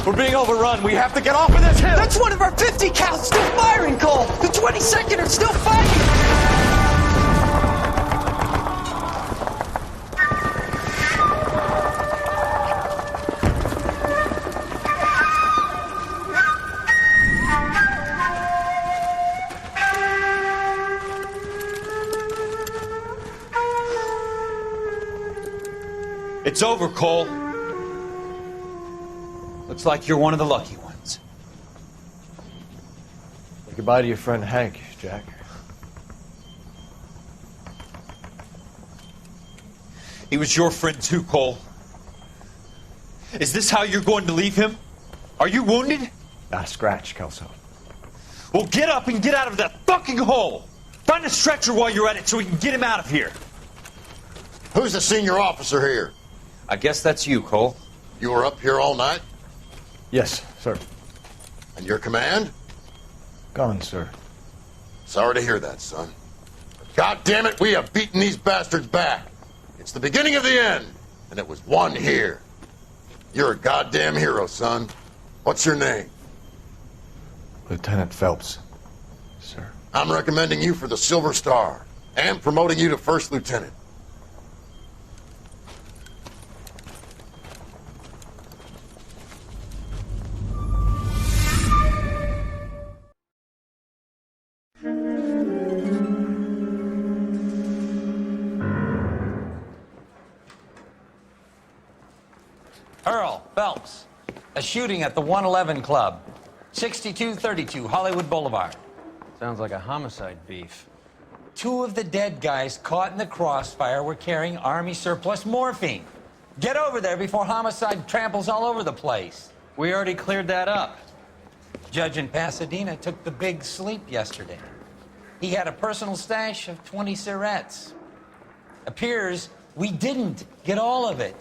We're being overrun. We have to get off of this hill. That's one of our 50 cals still firing, Cole. The 22nd are still fighting. It's over, Cole. Looks like you're one of the lucky ones. Say goodbye to your friend Hank, Jack. He was your friend too, Cole. Is this how you're going to leave him? Are you wounded? Not a scratch, Kelso. Well, get up and get out of that fucking hole! Find a stretcher while you're at it so we can get him out of here. Who's the senior officer here? I guess that's you, Cole. You were up here all night? Yes, sir. And your command? Gone, sir. Sorry to hear that, son. But God damn it, we have beaten these bastards back. It's the beginning of the end, and it was won here. You're a goddamn hero, son. What's your name? Lieutenant Phelps, sir. I'm recommending you for the Silver Star and promoting you to First Lieutenant. Earl Phelps, a shooting at the 111 Club, 6232 Hollywood Boulevard. Sounds like a homicide beef. Two of the dead guys caught in the crossfire were carrying Army surplus morphine. Get over there before homicide tramples all over the place. We already cleared that up. Judge in Pasadena took the big sleep yesterday. He had a personal stash of 20 cigarettes. Appears we didn't get all of it.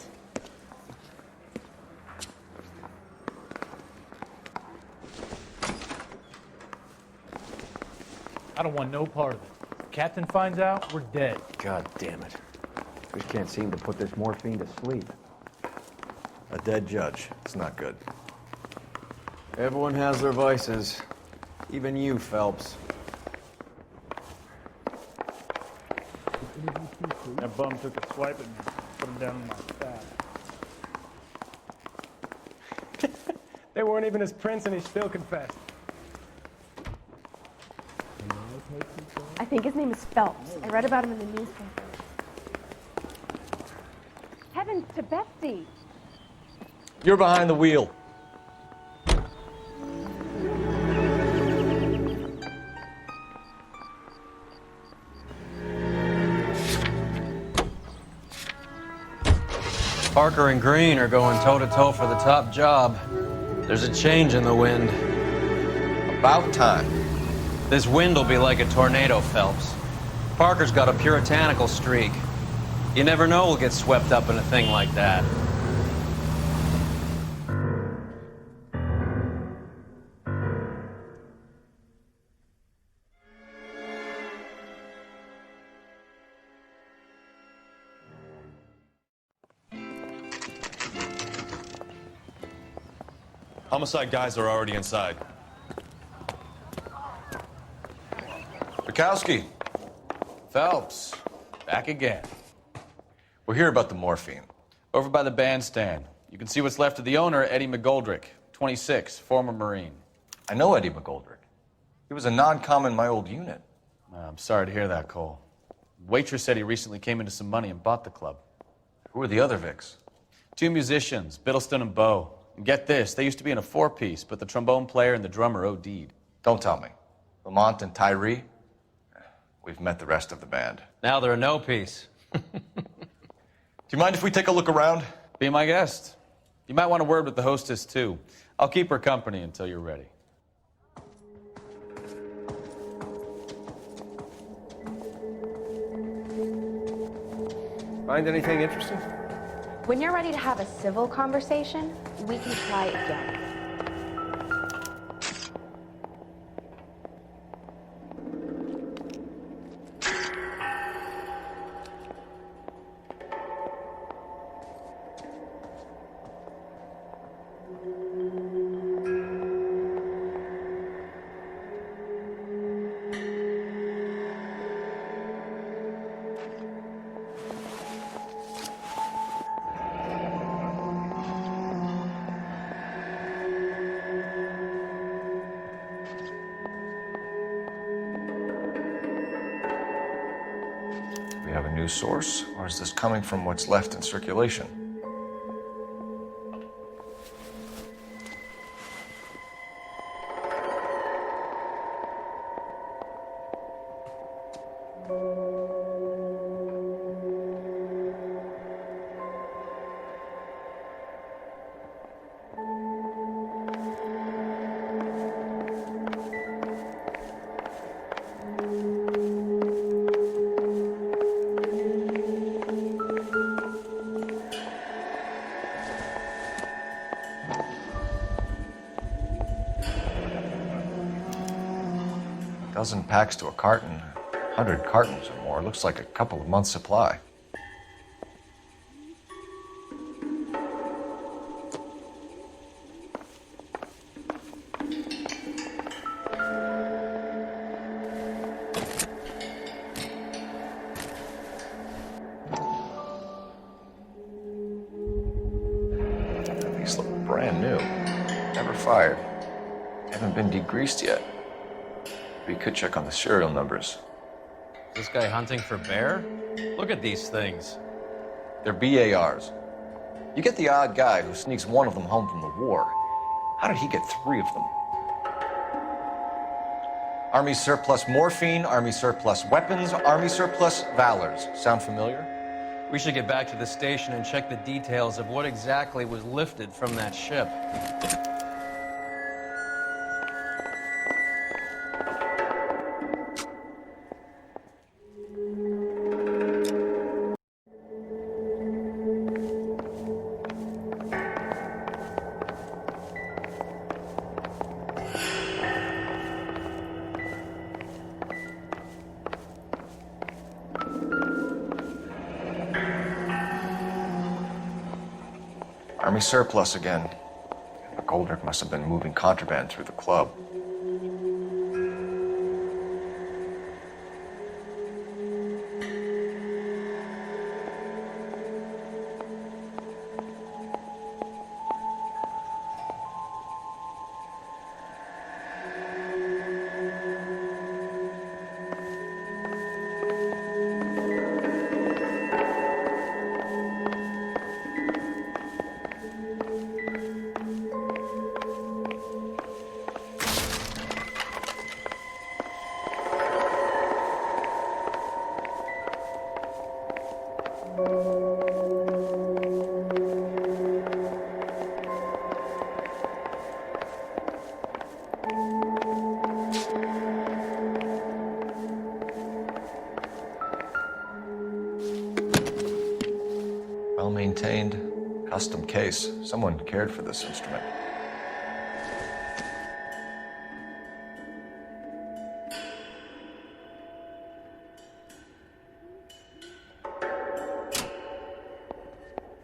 I don't want no part of it. If Captain finds out, we're dead. God damn it. We can't seem to put this morphine to sleep. A dead judge. It's not good. Everyone has their vices. Even you, Phelps. That bum took a swipe at me, put him down in my fat. They weren't even his prints and he still confessed. I think his name is Phelps. I read about him in the newspaper. Heavens to Betsy! You're behind the wheel. Parker and Green are going toe-to-toe for the top job. There's a change in the wind. About time. This wind will be like a tornado, Phelps. Parker's got a puritanical streak. You never know we'll get swept up in a thing like that. Homicide guys are already inside. Bukowski. Phelps, back again. We're here about the morphine. Over by the bandstand. You can see what's left of the owner, Eddie McGoldrick, 26, former Marine. I know Eddie McGoldrick. He was a non-com in my old unit. I'm sorry to hear that, Cole. Waitress said he recently came into some money and bought the club. Who are the other Vics? Two musicians, Biddleston and Bowe. And get this, they used to be in a four-piece, but the trombone player and the drummer OD'd. Don't tell me. Lamont and Tyree? We've met the rest of the band. Now they're a no-piece. Do you mind if we take a look around? Be my guest. You might want a word with the hostess, too. I'll keep her company until you're ready. Find anything interesting? When you're ready to have a civil conversation, we can try again. a new source, or is this coming from what's left in circulation? Dozen packs to a carton, 100 cartons or more. Looks like a couple of months' supply. These look brand new. Never fired. Haven't been degreased yet. We could check on the serial numbers. Is this guy hunting for bear? Look at these things. They're BARs. You get the odd guy who sneaks one of them home from the war. How did he get 3 of them? Army surplus morphine, Army surplus weapons, Army surplus valors. Sound familiar? We should get back to the station and check the details of what exactly was lifted from that ship. Army surplus again. Goldrick must have been moving contraband through the club. Well-maintained, custom case. Someone cared for this instrument.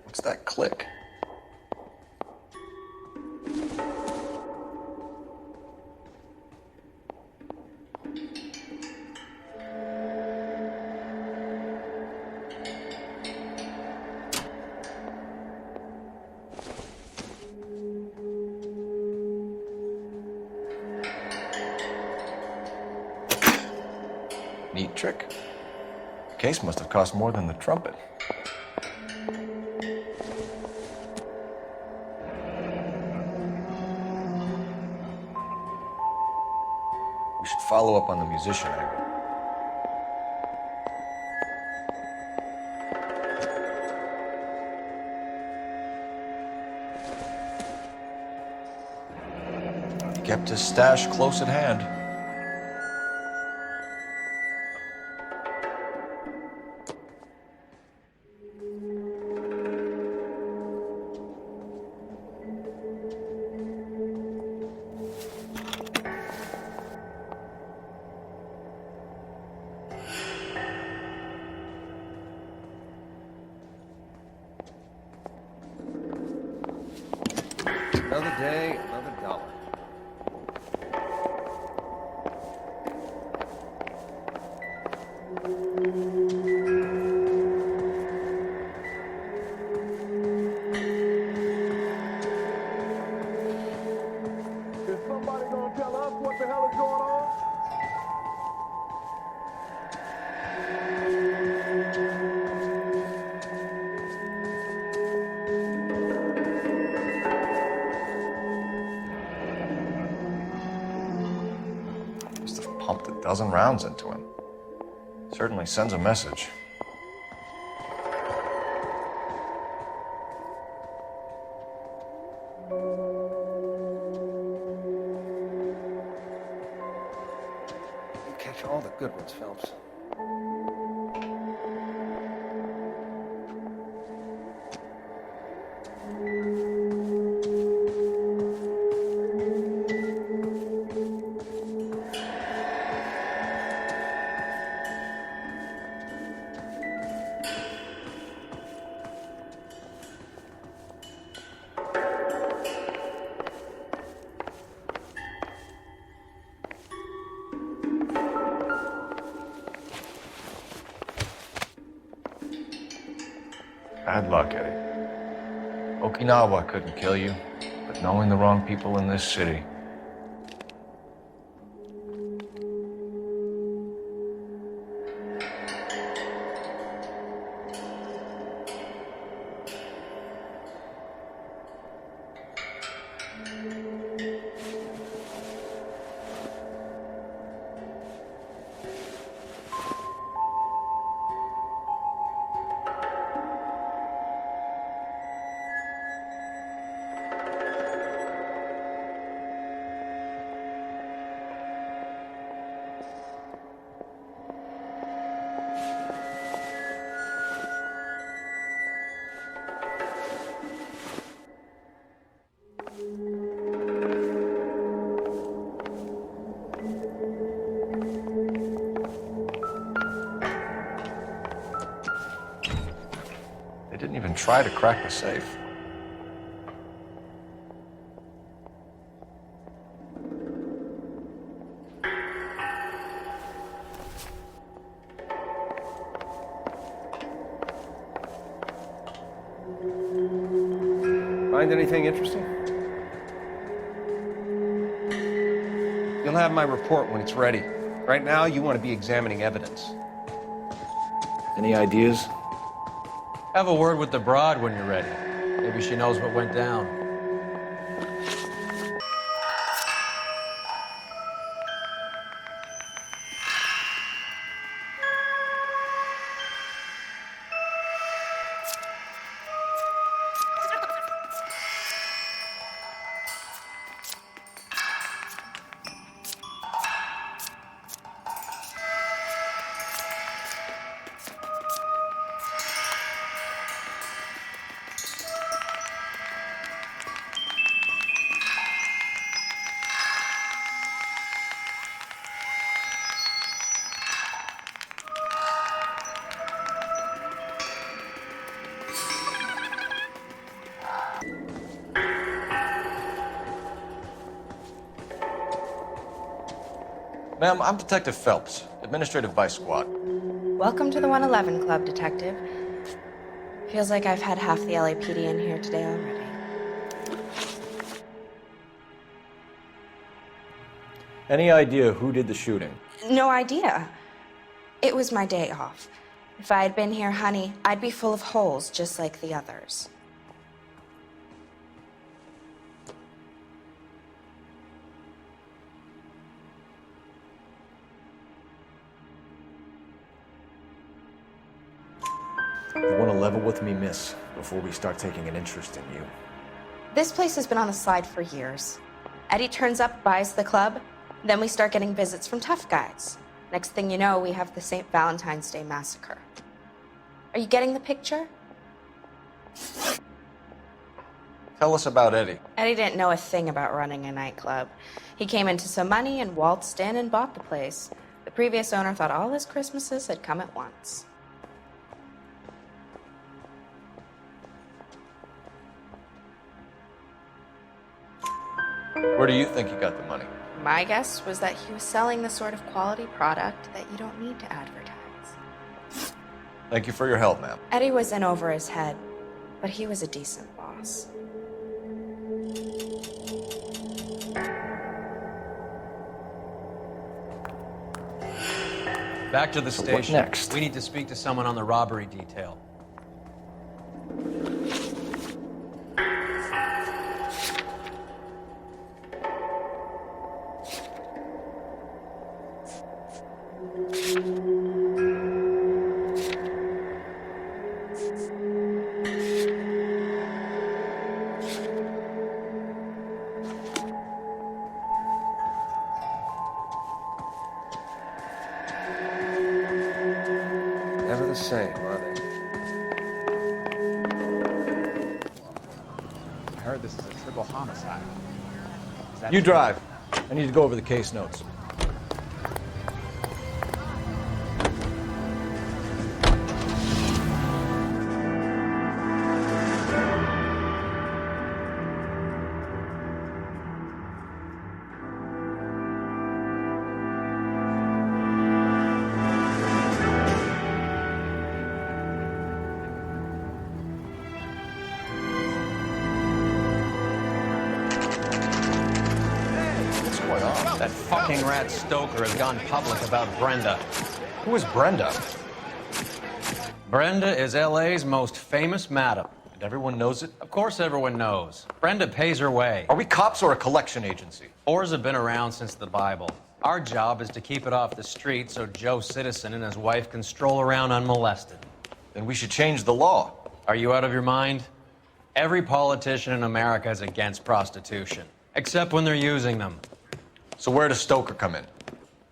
What's that click? Neat trick. The case must have cost more than the trumpet. We should follow up on the musician angle. He kept his stash close at hand. Another day, another dollar. Is somebody gonna tell us what the hell is going on? pumped a dozen rounds into him. Certainly sends a message. You catch all the good ones, Phelps. Bad luck, Eddie. Okinawa couldn't kill you, but knowing the wrong people in this city. They didn't even try to crack the safe. Find anything interesting? You'll have my report when it's ready. Right now, you want to be examining evidence. Any ideas? Have a word with the broad when you're ready. Maybe she knows what went down. Ma'am, I'm Detective Phelps, Administrative Vice Squad. Welcome to the 111 Club, Detective. Feels like I've had half the LAPD in here today already. Any idea who did the shooting? No idea. It was my day off. If I had been here, honey, I'd be full of holes just like the others. You want to level with me, miss, before we start taking an interest in you? This place has been on the slide for years. Eddie turns up, buys the club, then we start getting visits from tough guys. Next thing you know, we have the St. Valentine's Day massacre. Are you getting the picture? Tell us about Eddie. Eddie didn't know a thing about running a nightclub. He came into some money and waltzed in and bought the place. The previous owner thought all his Christmases had come at once. Where do you think he got the money? My guess was that he was selling the sort of quality product that you don't need to advertise. Thank you for your help, ma'am. Eddie was in over his head, but he was a decent boss. Back to the So station. what next? We need to speak to someone on the robbery detail. the same, are they? I heard this is a triple homicide. Is that You true? drive. I need to go over the case notes. What's going on? That fucking rat Stoker has gone public about Brenda. Who is Brenda? Brenda is L.A.'s most famous madam. And everyone knows it? Of course everyone knows. Brenda pays her way. Are we cops or a collection agency? Whores have been around since the Bible. Our job is to keep it off the street so Joe Citizen and his wife can stroll around unmolested. Then we should change the law. Are you out of your mind? Every politician in America is against prostitution, except when they're using them. So where does Stoker come in?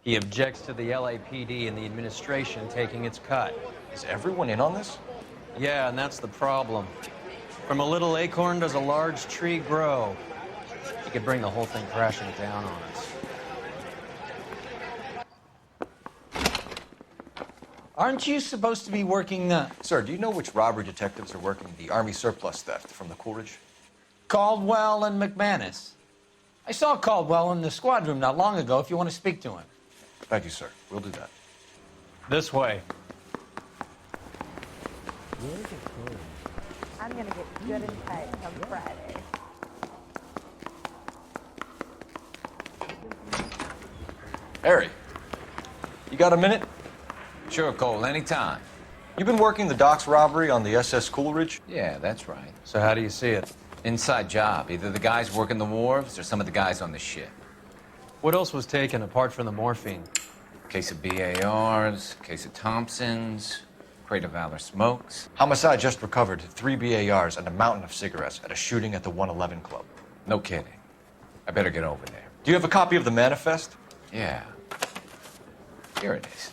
He objects to the LAPD and the administration taking its cut. Is everyone in on this? Yeah, and that's the problem. From a little acorn does a large tree grow. You could bring the whole thing crashing down on us. Aren't you supposed to be working, Sir, do you know which robbery detectives are working the Army surplus theft from the Coolidge? Caldwell and McManus? I saw Caldwell in the squad room not long ago if you want to speak to him. Thank you, sir. We'll do that. This way. I'm gonna get good and tight come Friday. Harry, you got a minute? Sure, Cole, anytime. You've been working the docks robbery on the SS Coolidge? Yeah, that's right. So how do you see it? Inside job. Either the guys working the wharves or some of the guys on the ship. What else was taken apart from the morphine? Case of BARs, case of Thompsons, crate of Valor smokes. Homicide just recovered 3 BARs and a mountain of cigarettes at a shooting at the 111 Club. No kidding. I better get over there. Do you have a copy of the manifest? Yeah. Here it is.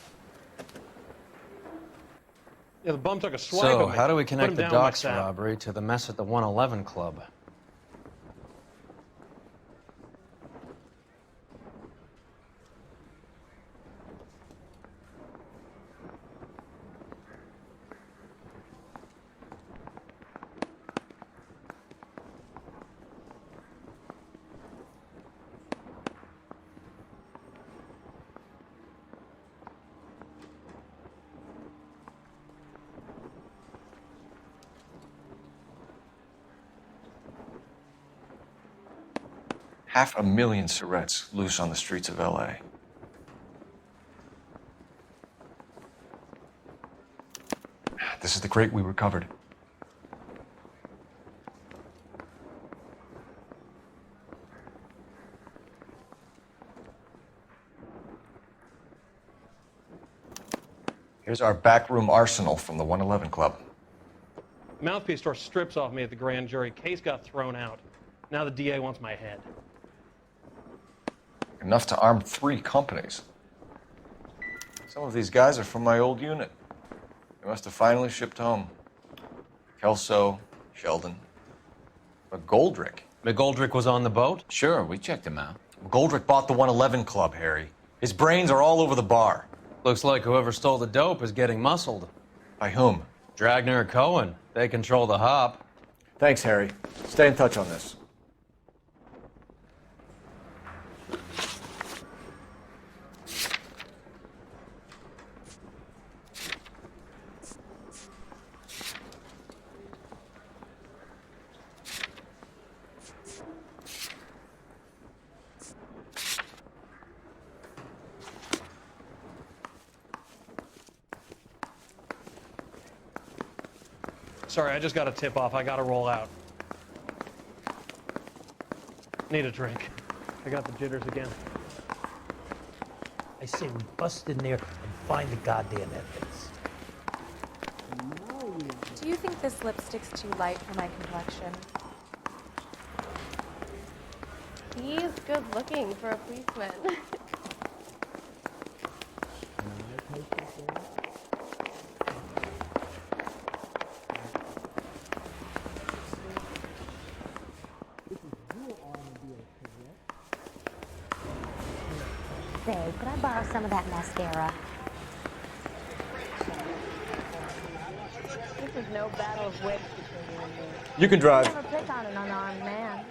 Yeah, the bum took a swipe So, at me. how do we Put him connect the down docks like that. robbery to the mess at the 111 Club? $500,000 cigarettes loose on the streets of L.A. This is the crate we recovered. Here's our backroom arsenal from the 111 Club. Mouthpiece store strips off me at the grand jury. Case got thrown out. Now the DA wants my head. Enough to arm 3 companies. Some of these guys are from my old unit. They must have finally shipped home. Kelso, Sheldon. McGoldrick. McGoldrick was on the boat? Sure, we checked him out. McGoldrick bought the 111 Club, Harry. His brains are all over the bar. Looks like whoever stole the dope is getting muscled. By whom? Dragner or Cohen. They control the hop. Thanks, Harry. Stay in touch on this. Sorry, I just got a tip off. I gotta roll out. Need a drink. I got the jitters again. I say we bust in there and find the goddamn evidence. Do you think this lipstick's too light for my complexion? He's good looking for a policeman. say, could I borrow some of that mascara? This is no battle of wits between you and me. You can drive. Never pick on an unarmed man.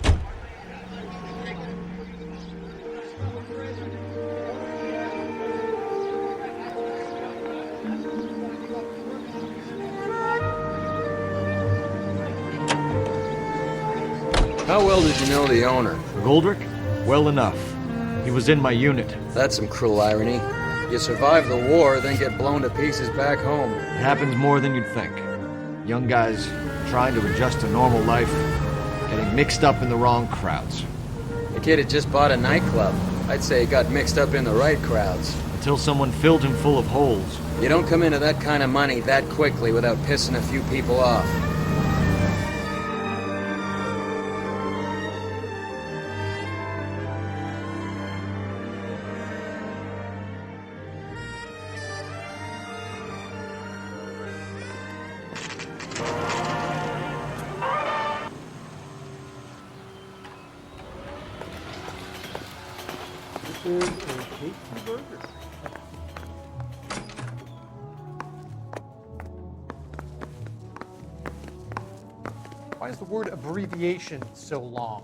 How well did you know the owner? Goldrick? Well enough. He was in my unit. That's some cruel irony. You survive the war, then get blown to pieces back home. It happens more than you'd think. Young guys trying to adjust to normal life, getting mixed up in the wrong crowds. The kid had just bought a nightclub. I'd say he got mixed up in the right crowds. Until someone filled him full of holes. You don't come into that kind of money that quickly without pissing a few people off. Why is the word abbreviation so long?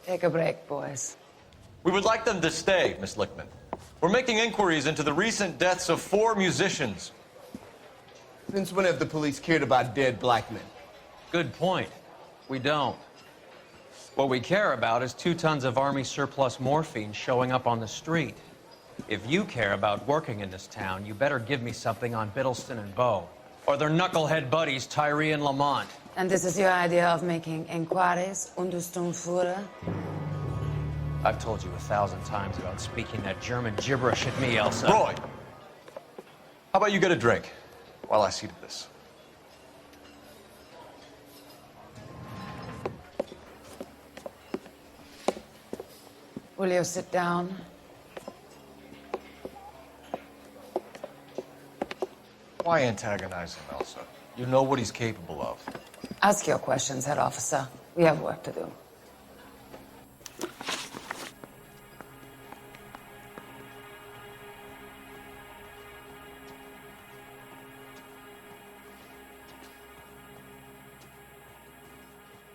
Take a break, boys. We would like them to stay, Miss Lickman. We're making inquiries into the recent deaths of 4 musicians. Since when have the police cared about dead black men? Good point. We don't. What we care about is 2 tons of Army surplus morphine showing up on the street. If you care about working in this town, you better give me something on Biddleston and Bow, or their knucklehead buddies Tyree and Lamont. And this is your idea of making inquiries under Sturmführer? I've told you 1,000 times about speaking that German gibberish at me, Elsa. Roy, how about you get a drink while I see to this? Will you sit down? Why antagonize him, Elsa? You know what he's capable of. Ask your questions, head officer. We have work to do.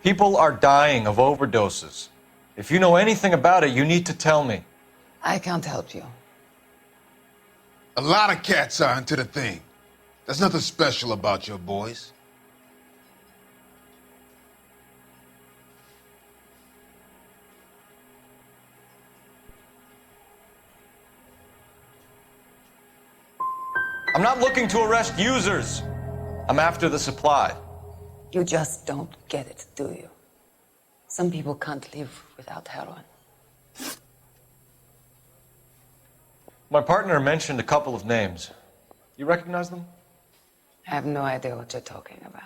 People are dying of overdoses. If you know anything about it, you need to tell me. I can't help you. A lot of cats are into the thing. There's nothing special about your boys. I'm not looking to arrest users. I'm after the supply. You just don't get it, do you? Some people can't live without heroin. My partner mentioned a couple of names. You recognize them? I have no idea what you're talking about.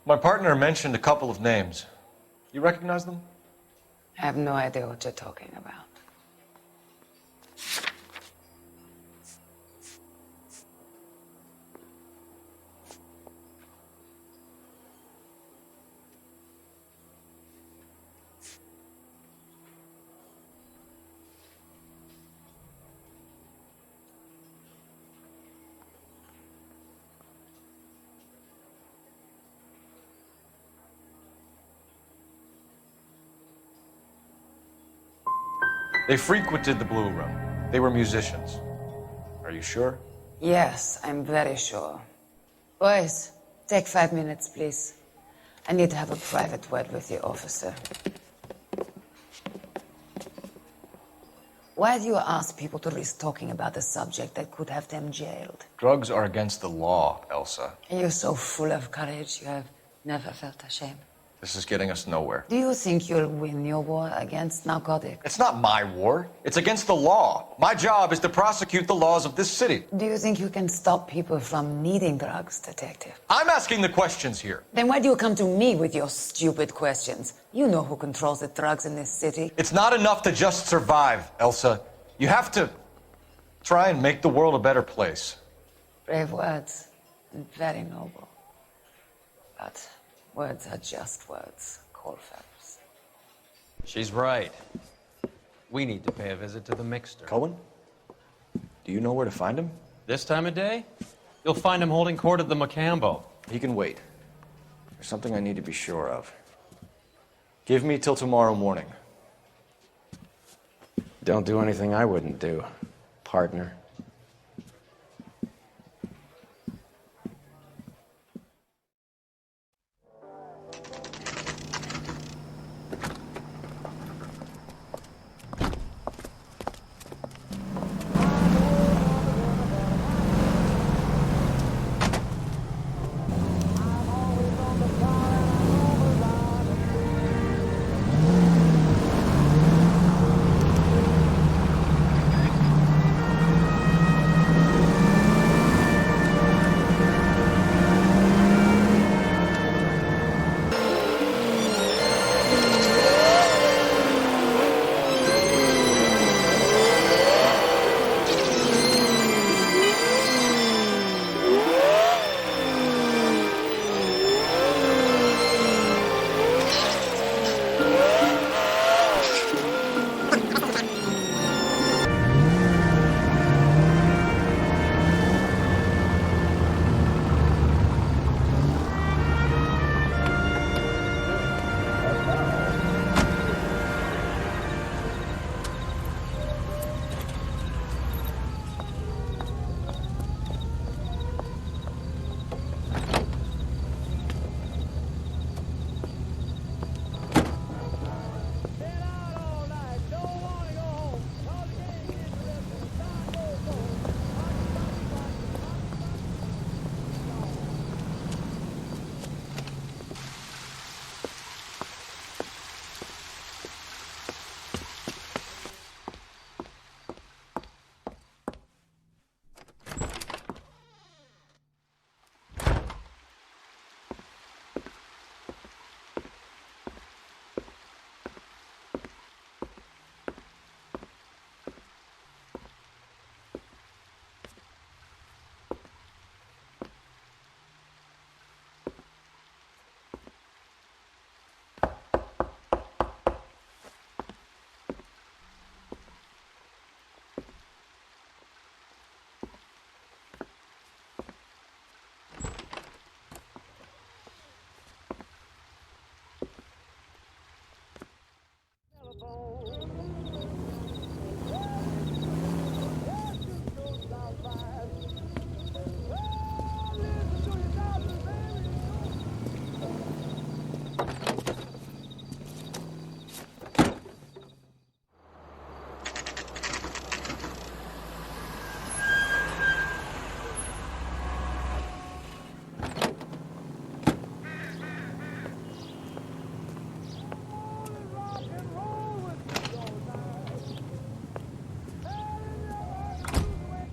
My partner mentioned a couple of names. You recognize them? I have no idea what you're talking about. They frequented the Blue Room. They were musicians. Are you sure? Yes, I'm very sure. Boys, take 5 minutes, please. I need to have a private word with you, officer. Why do you ask people to risk talking about a subject that could have them jailed? Drugs are against the law, Elsa. You're so full of courage, you have never felt ashamed. This is getting us nowhere. Do you think you'll win your war against narcotics? It's not my war. It's against the law. My job is to prosecute the laws of this city. Do you think you can stop people from needing drugs, Detective? I'm asking the questions here. Then why do you come to me with your stupid questions? You know who controls the drugs in this city. It's not enough to just survive, Elsa. You have to try and make the world a better place. Brave words, and very noble. But words are just words, Cole Phelps. She's right. We need to pay a visit to the Mixter. Cohen? Do you know where to find him? This time of day? You'll find him holding court at the Macambo. He can wait. There's something I need to be sure of. Give me till tomorrow morning. Don't do anything I wouldn't do, partner.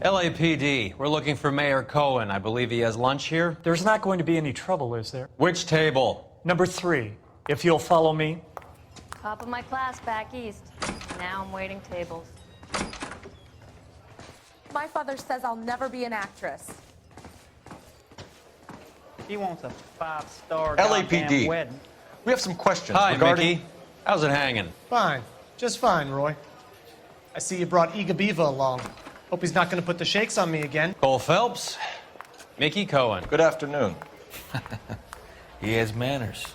LAPD, we're looking for Mayor Cohen. I believe he has lunch here. There's not going to be any trouble, is there? Which table? Number 3, if you'll follow me. Top of my class back east. Now I'm waiting tables. My father says I'll never be an actress. He wants a 5-star LAPD. wedding. We have some questions Hi, regarding... Mickey. How's it hanging? Fine. Just fine, Roy. I see you brought Iga Beaver along. Hope he's not going to put the shakes on me again. Cole Phelps, Mickey Cohen. Good afternoon. He has manners.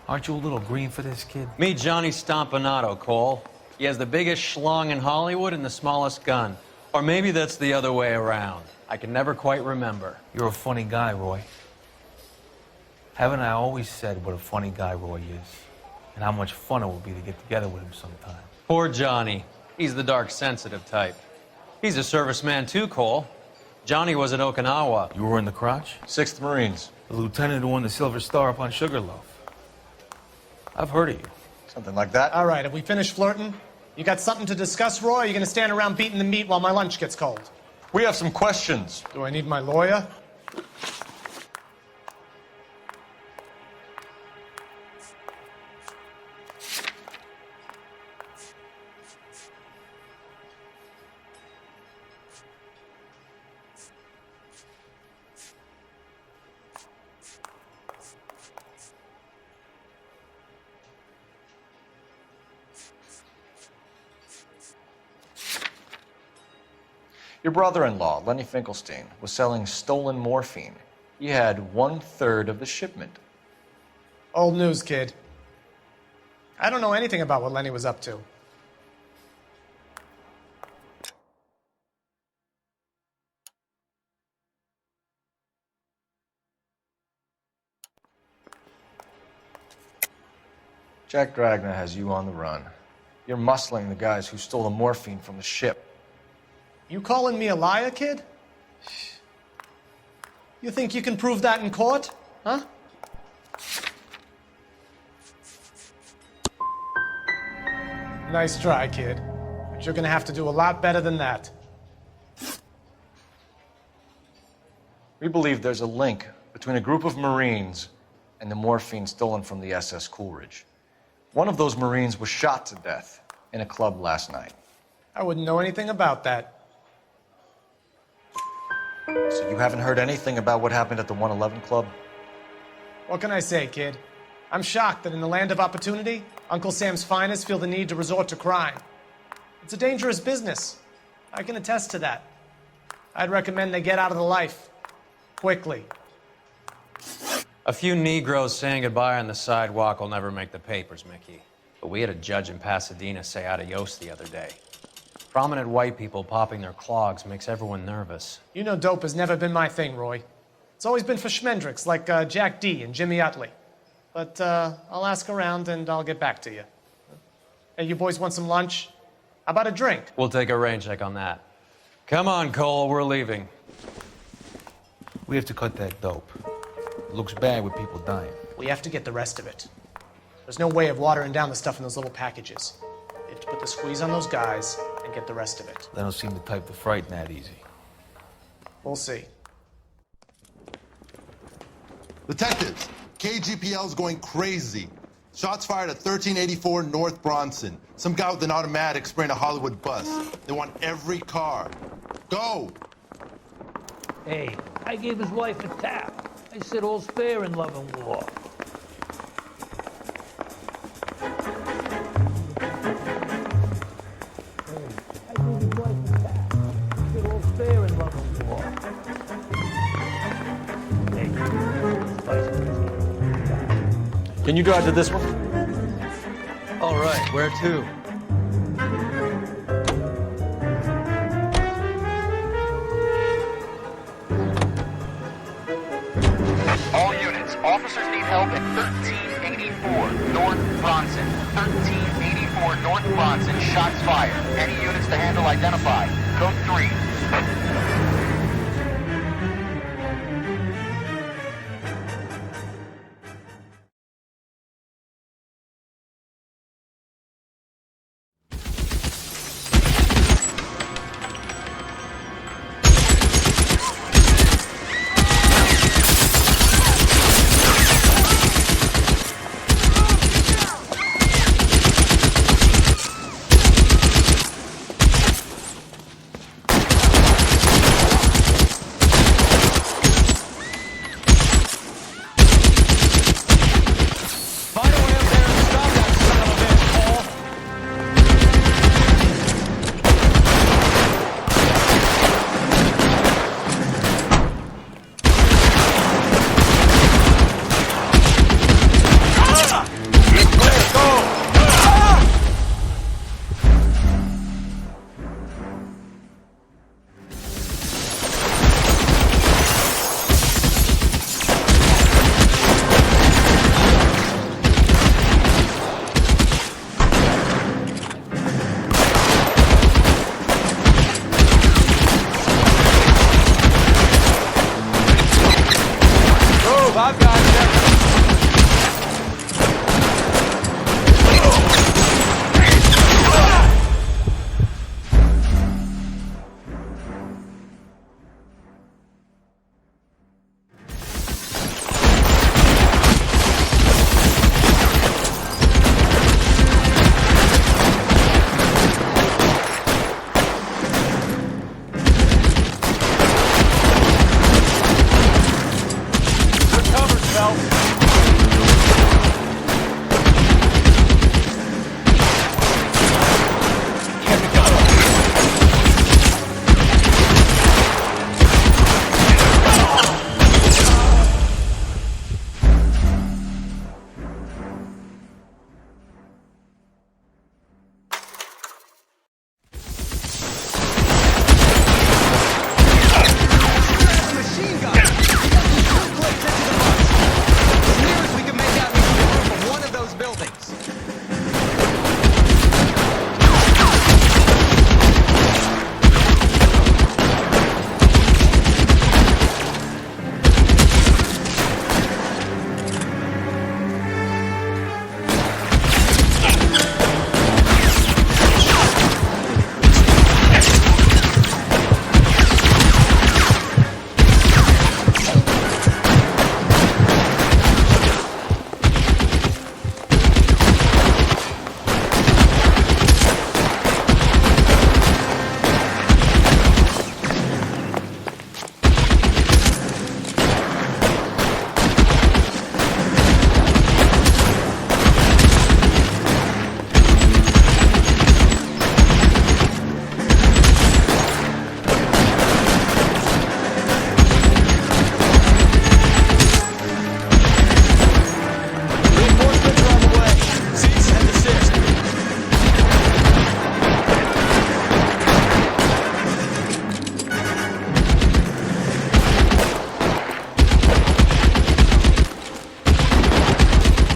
Aren't you a little green for this kid? Meet Johnny Stompanato, Cole. He has the biggest schlong in Hollywood and the smallest gun. Or maybe that's the other way around. I can never quite remember. You're a funny guy, Roy. Haven't I always said what a funny guy Roy is? And how much fun it would be to get together with him sometime. Poor Johnny. He's the dark, sensitive type. He's a serviceman too, Cole. Johnny was at Okinawa. You were in the crotch? 6th Marines. The lieutenant who won the Silver Star up on Sugarloaf. I've heard of you. Something like that. All right, have we finished flirting? You got something to discuss, Roy, or are you going to stand around beating the meat while my lunch gets cold? We have some questions. Do I need my lawyer? Your brother-in-law, Lenny Finkelstein, was selling stolen morphine. He had 1/3 of the shipment. Old news, kid. I don't know anything about what Lenny was up to. Jack Dragna has you on the run. You're muscling the guys who stole the morphine from the ship. You calling me a liar, kid? You think you can prove that in court? Huh? Nice try, kid. But you're gonna have to do a lot better than that. We believe there's a link between a group of Marines and the morphine stolen from the SS Coolidge. One of those Marines was shot to death in a club last night. I wouldn't know anything about that. So you haven't heard anything about what happened at the 111 Club? What can I say, kid? I'm shocked that in the land of opportunity, Uncle Sam's finest feel the need to resort to crime. It's a dangerous business. I can attest to that. I'd recommend they get out of the life. Quickly. A few Negroes saying goodbye on the sidewalk will never make the papers, Mickey. But we had a judge in Pasadena say adios the other day. Prominent white people popping their clogs makes everyone nervous. You know dope has never been my thing, Roy. It's always been for schmendricks like Jack D. and Jimmy Utley. But I'll ask around and I'll get back to you. Hey, you boys want some lunch? How about a drink? We'll take a rain check on that. Come on, Cole, we're leaving. We have to cut that dope. It looks bad with people dying. We have to get the rest of it. There's no way of watering down the stuff in those little packages. You have to put the squeeze on those guys and get the rest of it. They don't seem the type to frighten that easy. We'll see. Detectives, KGPL's going crazy. Shots fired at 1384 North Bronson. Some guy with an automatic spraying a Hollywood bus. They want every car. Go! Hey, I gave his wife a tap. I said all's fair in love and war. Can you drive to this one? All right, where to? All units, officers need help at 1384 North Bronson. 1384 North Bronson, shots fired. Any units to handle identified. Code 3.